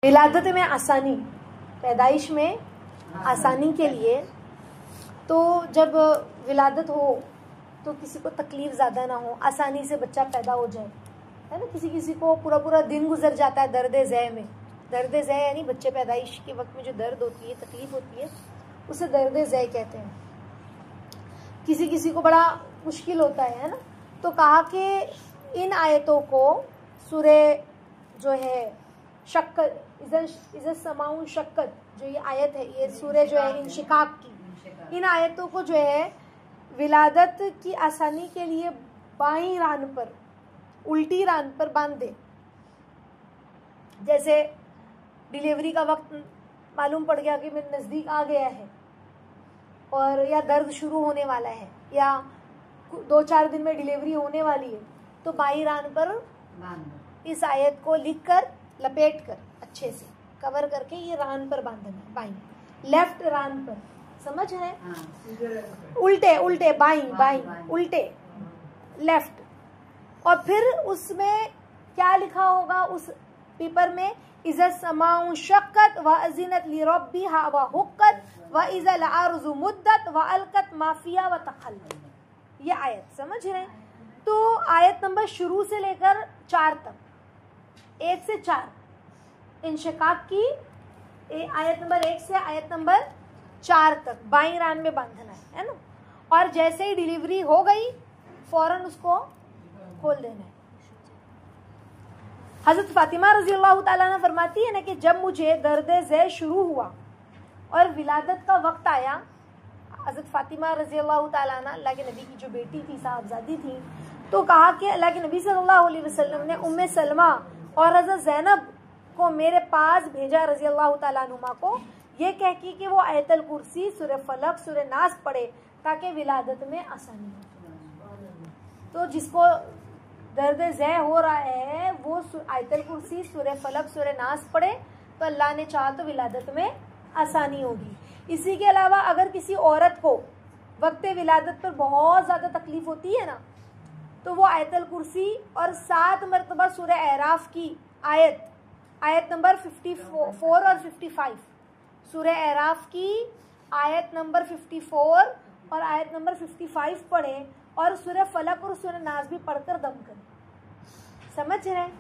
विलादत में आसानी, पैदाइश में आसानी के लिए, तो जब विलादत हो तो किसी को तकलीफ ज़्यादा ना हो, आसानी से बच्चा पैदा हो जाए, है ना। किसी किसी को पूरा पूरा दिन गुजर जाता है दर्द ज़ै में। दर्द ज़ै यानी बच्चे पैदाइश के वक्त में जो दर्द होती है, तकलीफ होती है, उसे दर्द ज़ै कहते हैं। किसी किसी को बड़ा मुश्किल होता है ना। तो कहा कि इन आयतों को सूरे जो है शक्कत, इज़ समाउन शक्कत, जो ये आयत है, ये सूरे जो है इंशिकाक की, इन आयतों को जो है विलादत की आसानी के लिए बाईं रान पर, उल्टी रान पर बांध दे। जैसे डिलीवरी का वक्त मालूम पड़ गया कि मेरे नज़दीक आ गया है और या दर्द शुरू होने वाला है या 2-4 दिन में डिलीवरी होने वाली है, तो बाईं रान पर इस आयत को लिखकर लपेट कर अच्छे से कवर करके ये रान पर बांधना है, बाईं लेफ्ट रान पर, समझ रहे हैं। उल्टे उल्टे, बाईं बाईं, उल्टे लेफ्ट। और फिर उसमें क्या लिखा होगा उस पेपर में, इज़ा समाउ शक्कत व अज़िनत लिरब्बिहा व हुक्कत व इज़ा लअर्ज़ु मुद्दत व अलकत माफिया व तखल्लत। ये आयत समझ रहे हैं। तो आयत नंबर शुरू से लेकर 4 तक, 1 से 4 इंशिकाक की, आयत नंबर 1 से आयत नंबर 4 तक बाईं रान में बांधना है ना। और जैसे ही डिलीवरी हो गई फौरन उसको खोल देना है। हज़रत फातिमा रज़ी अल्लाह ताला अन्हा फरमाती है ना कि जब मुझे दर्द ज़ै शुरू हुआ और विलादत का वक्त आया, हज़रत फातिमा रज़ी अल्लाह ताला अन्हा अल्लाह के नबी की जो बेटी थी, साहबजादी थी, तो कहा कि अल्लाह के नबी सल्लल्लाहु अलैहि वसल्लम ने उम्मे सलमा और हज़रत ज़ैनब को मेरे पास भेजा रज़ी अल्लाह ताला अन्हुमा को, ये कह कि वो आयतल कुर्सी, सूरह फलक, सूरह नास पढ़े ताकि विलादत में आसानी हो। तो जिसको दर्द ज़ै हो रहा है वो आयतल कुर्सी, सूरह फलक, सूरह नास पढ़े तो अल्लाह ने चाहा तो विलादत में आसानी होगी। इसी के अलावा अगर किसी औरत को वक्त विलादत पर बहुत ज़्यादा तकलीफ होती है ना, तो वो आयतल कुर्सी और 7 मरतबा सूरह अराफ की आयत नंबर 54 और 55, सूरह अराफ की आयत नंबर 54 और आयत नंबर 55 पढ़े और सूरह फलक और सूरह नास भी पढ़कर दम करें। समझ रहे हैं।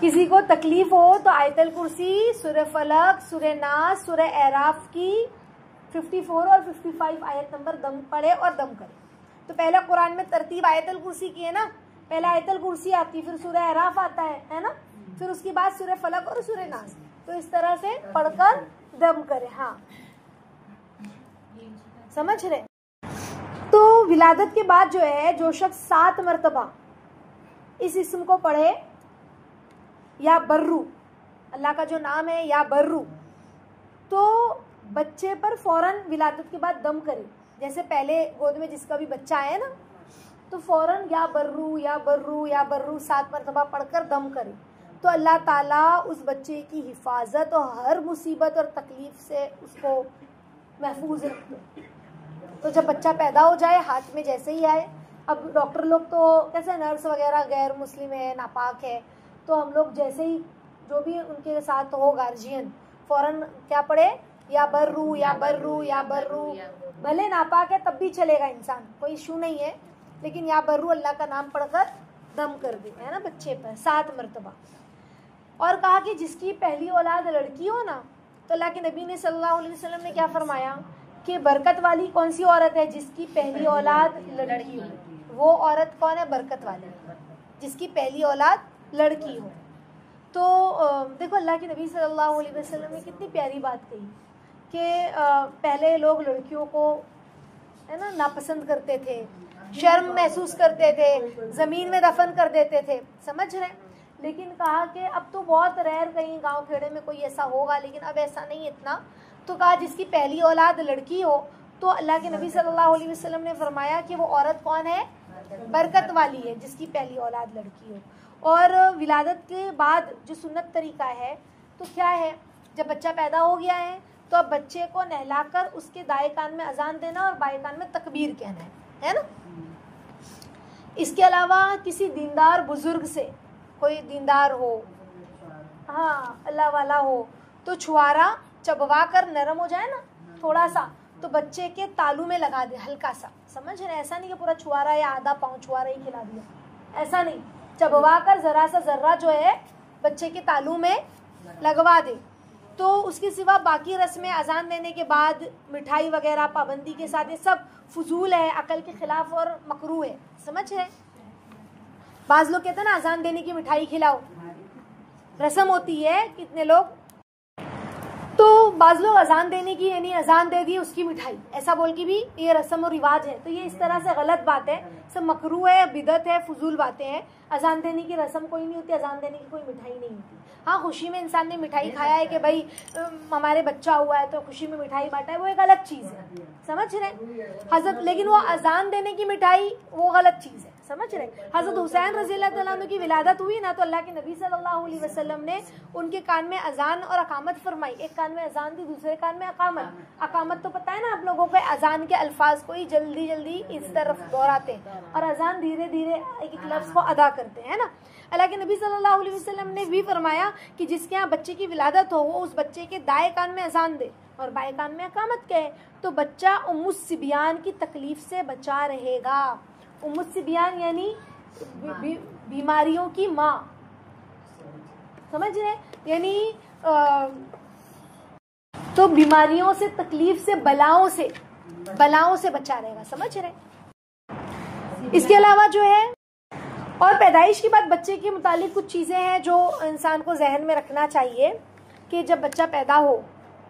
किसी को तकलीफ हो तो आयतल कुर्सी, सूरह फलक, सूरह नास, सूरह अराफ की 54 और 55 आयत नंबर दम पढ़े और दम करे। तो पहला कुरान में तरतीब आयतल कुर्सी की है ना, पहले आयतल कुर्सी आती, फिर सूरह अराफ आता है ना, फिर उसके बाद सूरह फलक और सूरह नास। तो इस तरह से पढ़कर दम करे। हाँ, समझ रहे। तो विलादत के बाद जो है, जो शख्स 7 मरतबा इस इस्म को पढ़े, या बर्रू, अल्लाह का जो नाम है या बर्रू, तो बच्चे पर फौरन विलादत के बाद दम करे। जैसे पहले गोद में जिसका भी बच्चा है ना, तो फौरन या बर्रू या बर्रू या बर्रू 7 मरतबा पढ़कर दम करे, तो अल्लाह ताला उस बच्चे की हिफाजत और हर मुसीबत और तकलीफ से उसको महफूज रखते। तो जब बच्चा पैदा हो जाए, हाथ में जैसे ही आए, अब डॉक्टर लोग तो कैसे, नर्स वगैरह गैर मुस्लिम है, नापाक है, तो हम लोग जैसे ही जो भी उनके साथ हो गार्जियन, फ़ौरन क्या पढ़े, या बर्रू या बर्रू या बर्रू। भले नापाक है तब भी चलेगा, इंसान कोई इशू नहीं है, लेकिन या बर्रू अल्लाह का नाम पढ़कर दम कर दे, है ना, बच्चे पर 7 मरतबा। और कहा कि जिसकी पहली औलाद लड़की हो ना, तो अल्लाह के नबी ने सल्लल्लाहु अलैहि वसल्लम ने क्या फरमाया कि बरकत वाली कौन सी औरत है, जिसकी पहली औलाद लड़की हो। वो औरत कौन है? बरकत वाली, जिसकी पहली औलाद लड़की हो। तो देखो अल्लाह के नबी सल्लल्लाहु अलैहि वसल्लम ने कितनी प्यारी बात कही कि पहले लोग लड़कियों को, है ना, नापसंद करते थे, शर्म महसूस करते थे, ज़मीन में दफन कर देते थे, समझ रहे। लेकिन कहा कि अब तो बहुत रेयर कहीं गांव खेड़े में कोई ऐसा होगा, लेकिन अब ऐसा नहीं इतना। तो कहा जिसकी पहली औलाद लड़की हो, तो अल्लाह के नबी सल्लल्लाहु अलैहि वसल्लम ने फरमाया कि वो औरत कौन है? बरकत वाली है, जिसकी पहली औलाद लड़की हो। और विलादत के बाद जो सुन्नत तरीका है, तो क्या है, जब बच्चा पैदा हो गया है तो अब बच्चे को नहलाकर उसके दाएं कान में अजान देना और बाएं कान में तकबीर कहना है ना। इसके अलावा किसी दीनदार बुजुर्ग से, कोई दीनदार हो, हाँ अल्लाह वाला हो तो छुआरा चबवा कर नरम हो जाए ना थोड़ा सा, तो बच्चे के तालू में लगा दे हल्का सा, समझ रहे? ऐसा नहीं कि पूरा छुआरा या आधा पाँव छुआरा ही खिला दिया, ऐसा नहीं, चबवा कर जरा सा जर्रा जो है बच्चे के तालू में लगवा दे। तो उसके सिवा बाकी रस्में अजान देने के बाद मिठाई वगैरह पाबंदी के साथ, ये सब फजूल है, अकल के खिलाफ और मकरू है, समझ रहे? बाज लोग कहते हैं ना अजान देने की मिठाई खिलाओ, रस्म होती है, कितने लोग तो बाज लोग अजान देने की यानी अजान दे दी उसकी मिठाई ऐसा बोल के भी ये रस्म और रिवाज है। तो ये इस तरह से गलत बात है, सब मकरू है, बिदत है, फजूल बातें हैं। अजान देने की रस्म कोई नहीं होती, अजान देने की कोई मिठाई नहीं होती। हाँ खुशी में इंसान ने मिठाई खाया है कि भाई हमारे बच्चा हुआ है तो खुशी में मिठाई बांटा है, वो एक अलग चीज़ है, समझ रहे हजरत? लेकिन वो अजान देने की मिठाई वो गलत चीज़ है, समझ रहे? हजरत हुसैन रज़ी अल्लाह तआला अन्हु की विलादत हुई ना, तो अल्लाह के नबी सल्लल्लाहु अलैहि वसल्लम ने उनके कान में अजान और अकामत फरमाई। एक कान में अजान दी, दूसरे कान में अकामत। अकामत तो पता है ना आप लोगों को, अजान के अल्फाज को ही जल्दी जल्दी इस तरफ दोहराते हैं और अजान धीरे धीरे एक एक लफ्ज़ को अदा करते हैं ना। अल्लाह के नबी सल्लल्लाहु अलैहि वसल्लम ने भी फरमाया कि जिसके यहाँ बच्चे की विलादत हो वो उस बच्चे के दाएं कान में अजान दे और बाएं कान में अकामत कहे, तो बच्चा उम्मुस सिबियान की तकलीफ से बचा रहेगा। उम्मुस सिबियान यानी बीमारियों की माँ, समझ रहे? यानी तो बीमारियों से, तकलीफ से, बलाओं से बचा रहेगा, समझ रहे? इसके अलावा जो है और पैदाइश के बाद बच्चे के मुतालिक कुछ चीज़ें हैं जो इंसान को जहन में रखना चाहिए कि जब बच्चा पैदा हो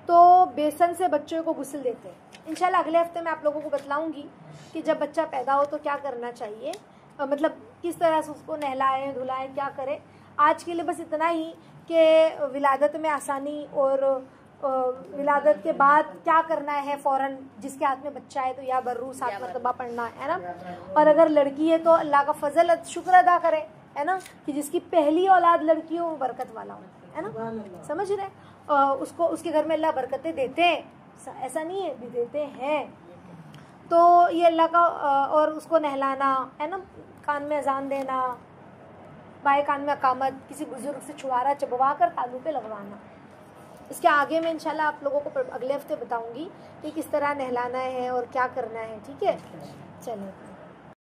तो बेसन से बच्चों को गुस्ल देते हैं। इंशाल्लाह अगले हफ्ते मैं आप लोगों को बतलाऊंगी कि जब बच्चा पैदा हो तो क्या करना चाहिए, मतलब किस तरह से उसको नहलाएं धुलाएं, क्या करें। आज के लिए बस इतना ही कि विलादत में आसानी और विलादत के बाद क्या करना है फ़ौरन, जिसके हाथ में बच्चा है तो या बर्रू 7 मरतबा पढ़ना है ना। और अगर लड़की है तो अल्लाह का फजल शुक्र अदा करे, है ना, कि जिसकी पहली औलाद लड़की हो वो बरकत वाला हो, है ना, समझ रहे? उसको उसके घर में अल्लाह बरकतें देते हैं, ऐसा नहीं है, भी देते हैं। तो ये अल्लाह का, और उसको नहलाना, है ना, कान में अजान देना, बाएं कान में अकामत, किसी बुजुर्ग से छुआरा चबवा कर तालू पे लगवाना। इसके आगे मैं इंशाल्लाह आप लोगों को अगले हफ्ते बताऊंगी कि किस तरह नहलाना है और क्या करना है, ठीक है? चलो।